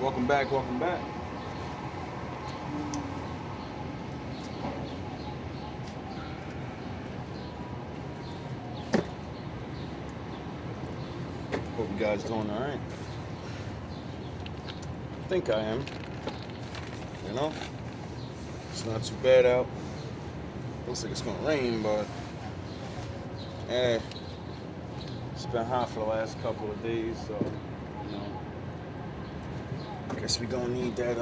Welcome back, welcome back. Hope you guys doing alright. I think I am. You know? It's not too bad out. Looks like it's gonna rain, but it's been hot for the last couple of days, so you know. I guess we gonna need that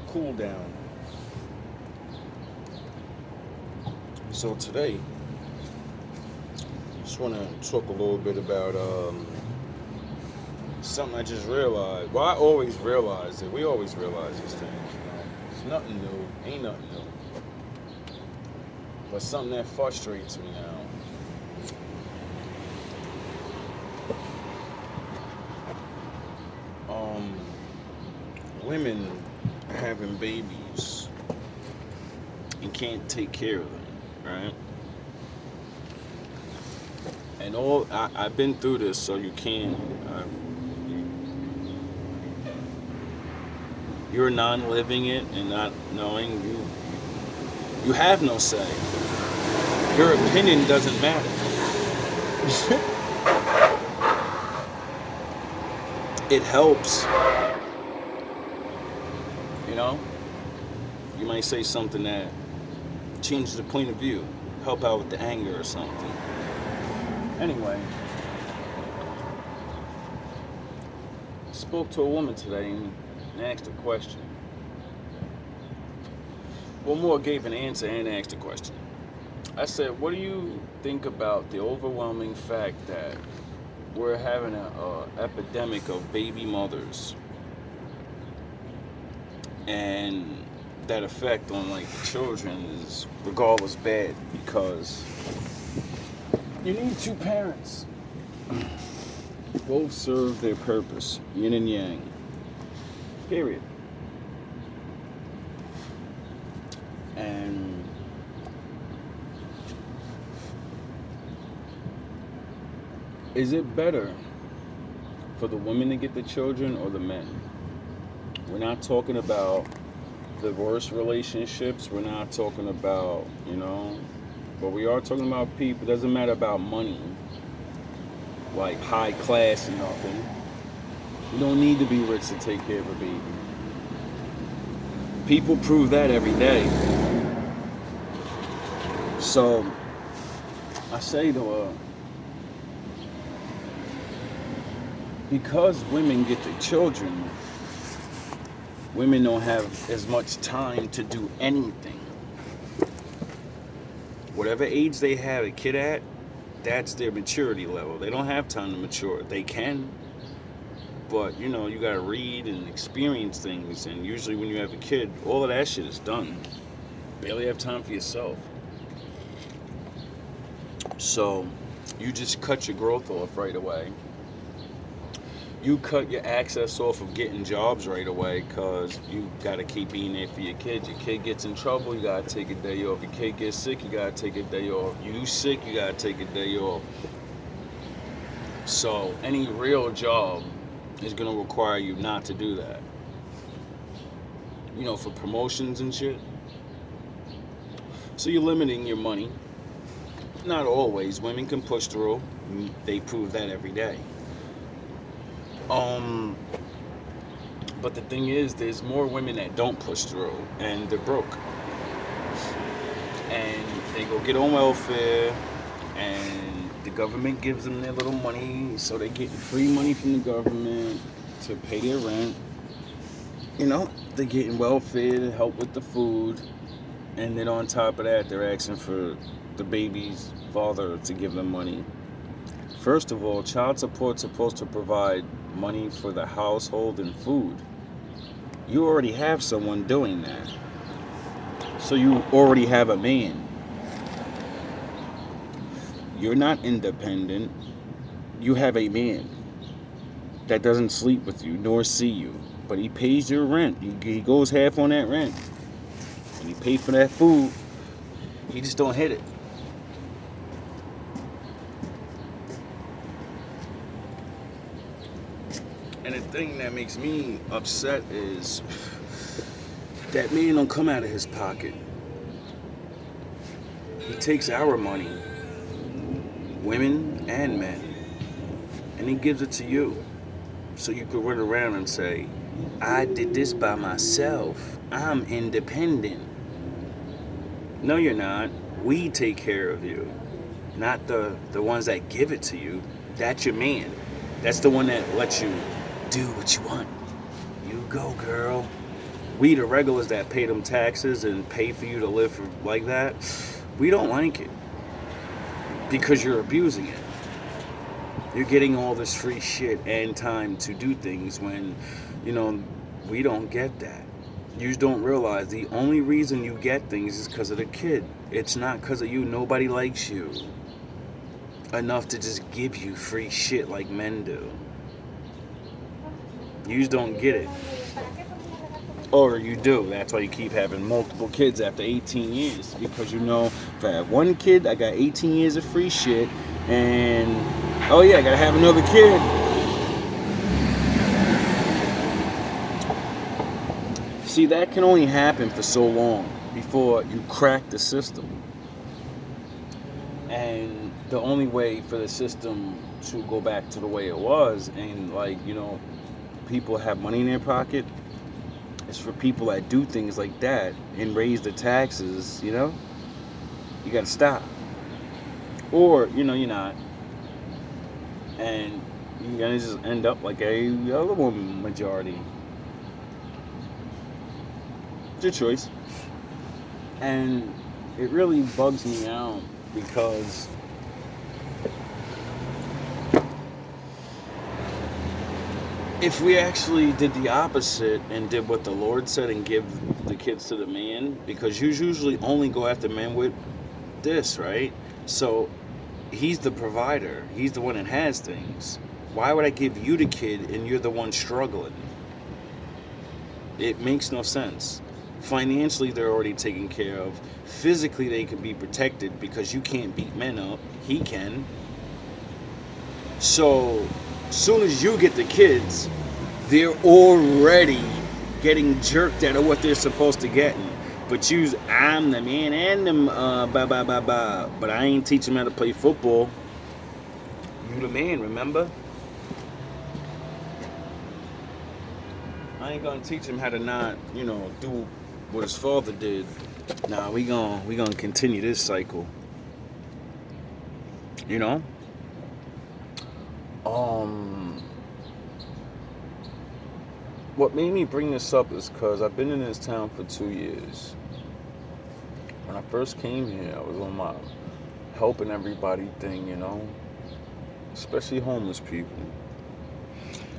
cool down. So today, just want to talk a little bit about something I just realized. Well, I always realized it. We always realize these things. You know? It's nothing new. Ain't nothing new. But something that frustrates me now. Women having babies and can't take care of them, right? And I've been through this, so you can't. You're non-living it and not knowing you have no say. Your opinion doesn't matter. It helps. You know? You might say something that changes the point of view, help out with the anger or something. Anyway, I spoke to a woman today and asked a question. Well, more gave an answer and asked a question. I said, what do you think about the overwhelming fact that we're having an epidemic of baby mothers? And that effect on like the children is regardless bad because you need two parents. Both serve their purpose, yin and yang. Period. And is it better for the women to get the children or the men? We're not talking about divorce relationships. We're not talking about, but we are talking about people. It doesn't matter about money, like high class and nothing. You don't need to be rich to take care of a baby. People prove that every day. So I say to her, because women get the children, women don't have as much time to do anything. Whatever age they have a kid at, that's their maturity level. They don't have time to mature. They can, but you gotta read and experience things, and usually when you have a kid, all of that shit is done. Barely have time for yourself. So you just cut your growth off right away. You cut your access off of getting jobs right away because you got to keep being there for your kids. Your kid gets in trouble, you got to take a day off. Your kid gets sick, you got to take a day off. You sick, you got to take a day off. So any real job is going to require you not to do that. For promotions and shit. So you're limiting your money. Not always. Women can push through. They prove that every day. But the thing is, there's more women that don't push through, and they're broke. And they go get on welfare, and the government gives them their little money, so they get free money from the government to pay their rent. They're getting welfare to help with the food, and then on top of that, they're asking for the baby's father to give them money. First of all, child support's supposed to provide money for the household and food. You already have someone doing that. So you already have a man. You're not independent. You have a man that doesn't sleep with you nor see you, but he pays your rent. He goes half on that rent. When you pay for that food, he just don't hit it. And the thing that makes me upset is that man don't come out of his pocket. He takes our money, women and men, and he gives it to you. So you could run around and say, I did this by myself. I'm independent. No, you're not. We take care of you. Not the ones that give it to you. That's your man. That's the one that lets you do what you want. You go, girl. We, the regulars that pay them taxes and pay for you to live like that, we don't like it because you're abusing it. You're getting all this free shit and time to do things when, you know, we don't get that. You just don't realize the only reason you get things is because of the kid. It's not because of you. Nobody likes you enough to just give you free shit like men do. You just don't get it. Or you do. That's why you keep having multiple kids after 18 years. Because you know, if I have one kid, I got 18 years of free shit. And, oh yeah, I gotta have another kid. See, that can only happen for so long before you crack the system. And the only way for the system to go back to the way it was, and like, you know, people have money in their pocket, is for people that do things like that and raise the taxes, you know? You gotta stop. Or, you know, you're not. And you're gonna just end up like a other woman majority. It's your choice. And it really bugs me out because if we actually did the opposite and did what the Lord said and give the kids to the man, because you usually only go after men with this, right? So he's the provider. He's the one that has things. Why would I give you the kid and you're the one struggling? It makes no sense. Financially, they're already taken care of. Physically, they can be protected because you can't beat men up. He can. So, soon as you get the kids, they're already getting jerked out of what they're supposed to get. But I'm the man and them, But I ain't teaching them how to play football. You the man, remember? I ain't gonna teach him how to not, you know, do what his father did. Nah, we gonna continue this cycle. You know? What made me bring this up is because I've been in this town for 2 years. When I first came here, I was on my helping everybody thing, you know? Especially homeless people.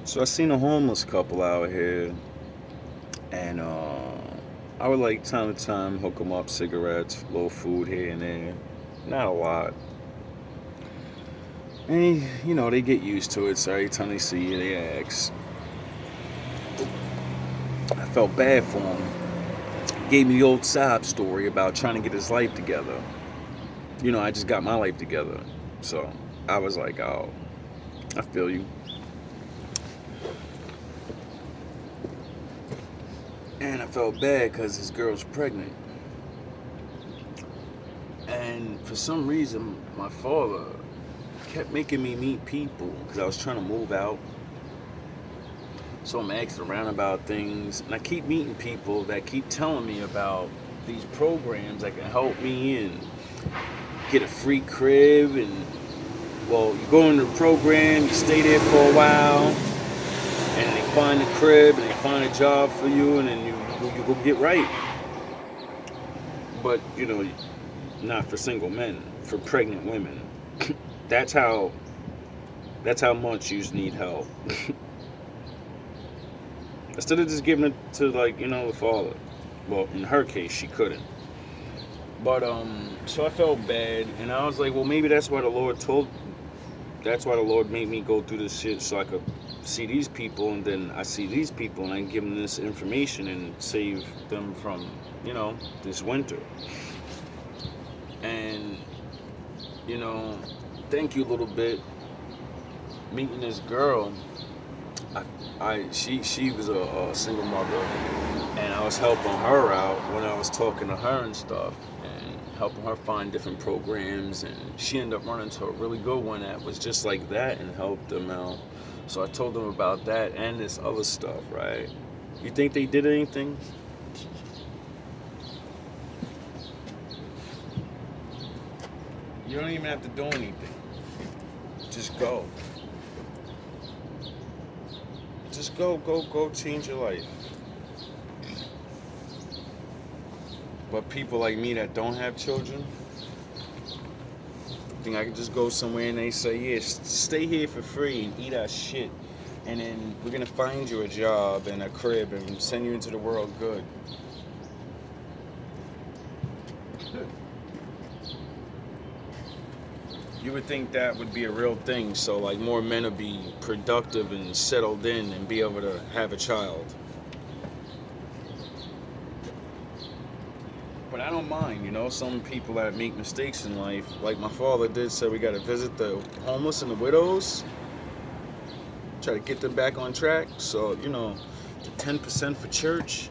So I seen a homeless couple out here, and I would like time to time hook them up cigarettes, little food here and there, not a lot. And you know they get used to it, so every time they see you, they ask. I felt bad for him. Gave me the old sob story about trying to get his life together. You know, I just got my life together, so I was like, oh, I feel you. And I felt bad because his girl's pregnant. And for some reason, my father kept making me meet people because I was trying to move out. So I'm asking around about things. And I keep meeting people that keep telling me about these programs that can help me and get a free crib. And, well, you go into the program, you stay there for a while, and they find a crib and they find a job for you, and then you go get right. But, you know, not for single men, for pregnant women. That's how much you need help. Instead of just giving it to, like, you know, the father. Well, in her case, she couldn't. But, so I felt bad, and I was like, well, maybe that's why the Lord made me go through this shit, so I could see these people, and then I see these people, and I can give them this information and save them from, you know, this winter. And, you know, thank you a little bit. Meeting this girl, she was a single mother, and I was helping her out when I was talking to her and stuff, and helping her find different programs, and she ended up running to a really good one that was just like that and helped them out. So I told them about that and this other stuff, right? You think they did anything? You don't even have to do anything. Just go. Just go change your life. But people like me that don't have children, think I could just go somewhere and they say, yeah, stay here for free and eat our shit. And then we're gonna find you a job and a crib and send you into the world good. You would think that would be a real thing, so like more men would be productive and settled in and be able to have a child. But I don't mind, you know, some people that make mistakes in life, like my father did, said we gotta visit the homeless and the widows, try to get them back on track. So, you know, the 10% for church,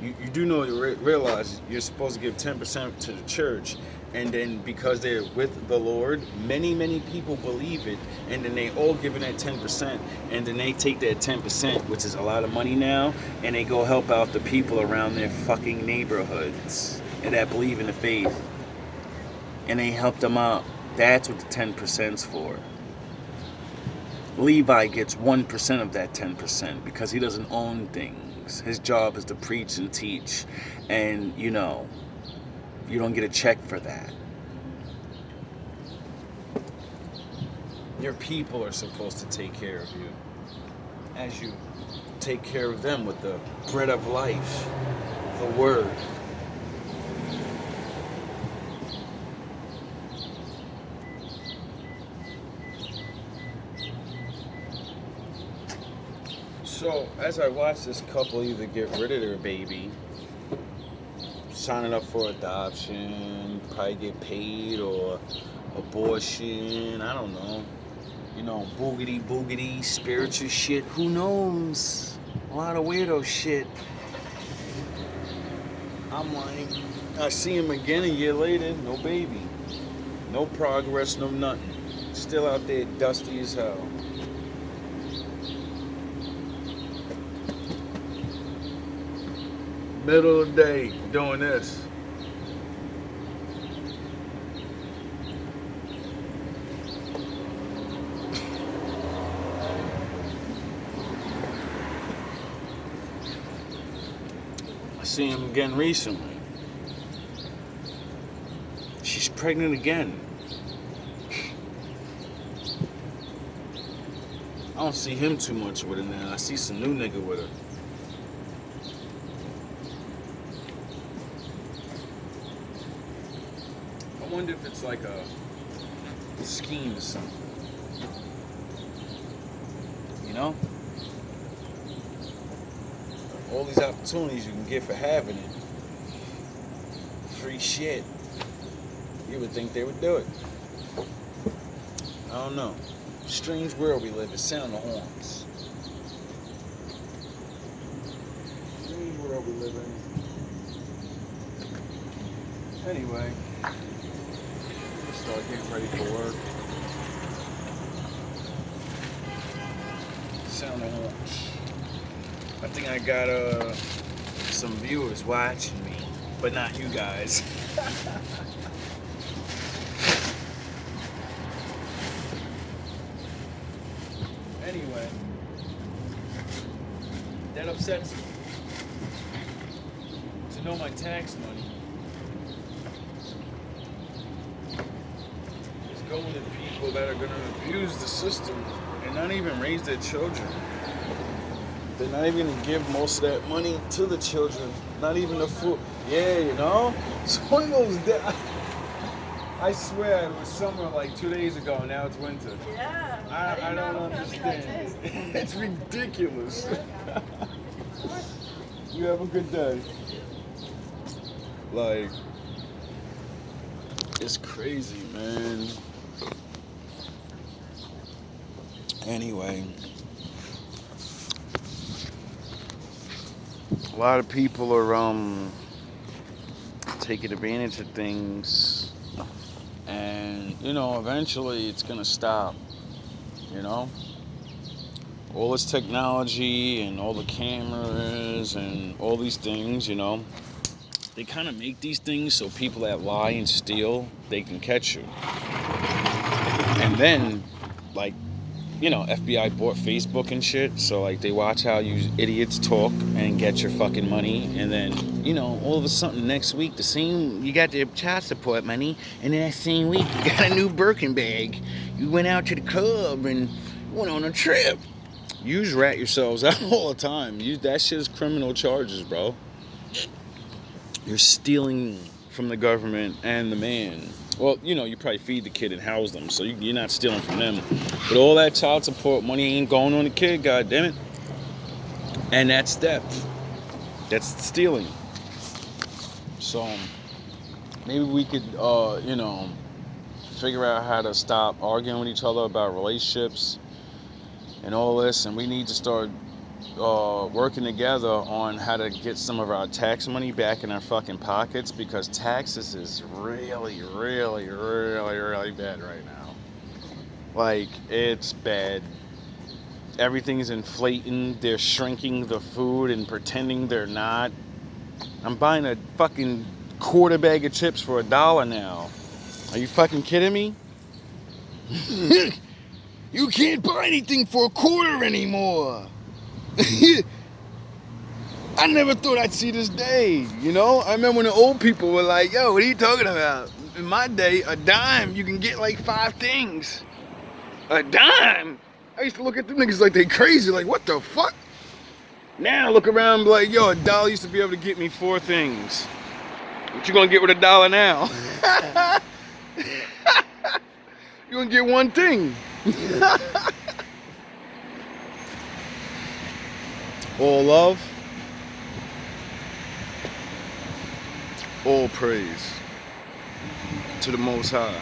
you do know, you realize you're supposed to give 10% to the church, and then because they're with the Lord, many people believe it, and then they all give in that 10%, and then they take that 10%, which is a lot of money now, and they go help out the people around their fucking neighborhoods and that believe in the faith, and they help them out. That's what the 10%'s for. Levi gets 1% of that 10% because he doesn't own things. His job is to preach and teach, and you know, you don't get a check for that. Your people are supposed to take care of you as you take care of them with the bread of life, the word. So, as I watch this couple either get rid of their baby, signing up for adoption, probably get paid, or abortion, I don't know. You know, boogity, spiritual shit, who knows? A lot of weirdo shit. I'm like, I see him again a year later, no baby. No progress, no nothing. Still out there dusty as hell. Middle of the day, doing this. I see him again recently. She's pregnant again. I don't see him too much with her now. I see some new nigga with her. I wonder if it's like a scheme or something. You know? All these opportunities you can get for having it. Free shit. You would think they would do it. I don't know. Strange world we live in. Sound the horns. Strange world we live in. Anyway. Start getting ready for work. Sound the horns. I think I got some viewers watching me, but not you guys. Anyway, that upsets me. To know my tax money is going to people that are going to abuse the system and not even raise their children. They're not even going to give most of that money to the children. Not even the food. Yeah, you know? It's one of those days. I swear it was summer like 2 days ago, now it's winter. Yeah. I don't understand. It's ridiculous. You have a good day. Like, it's crazy, man. Anyway, A lot of people are taking advantage of things, and eventually it's gonna stop. You know, all this technology and all the cameras and all these things. They kind of make these things so people that lie and steal, they can catch you. And then, like, FBI bought Facebook and shit, so like they watch how you idiots talk and get your fucking money, and then all of a sudden next week you got the child support money, and then that same week you got a new Birkin bag. You went out to the club and went on a trip. You just rat yourselves out all the time. That shit is criminal charges, bro. You're stealing from the government and the man. Well, you probably feed the kid and house them, so you're not stealing from them. But all that child support money ain't going on the kid, goddammit. And that's theft. That's stealing. So maybe we could, figure out how to stop arguing with each other about relationships and all this. And we need to start working together on how to get some of our tax money back in our fucking pockets, because taxes is really, really, really, really bad right now. Like, it's bad. Everything's inflating. They're shrinking the food and pretending they're not. I'm buying a fucking quarter bag of chips for $1 now. Are you fucking kidding me? You can't buy anything for a quarter anymore. I never thought I'd see this day, I remember when the old people were like, yo, what are you talking about? In my day, a dime, you can get like 5 things. A dime? I used to look at them niggas like they crazy, like, what the fuck? Now I look around and be like, yo, $1 used to be able to get me 4 things. What you gonna get with $1 now? You gonna get 1 thing. All love, all praise to the Most High.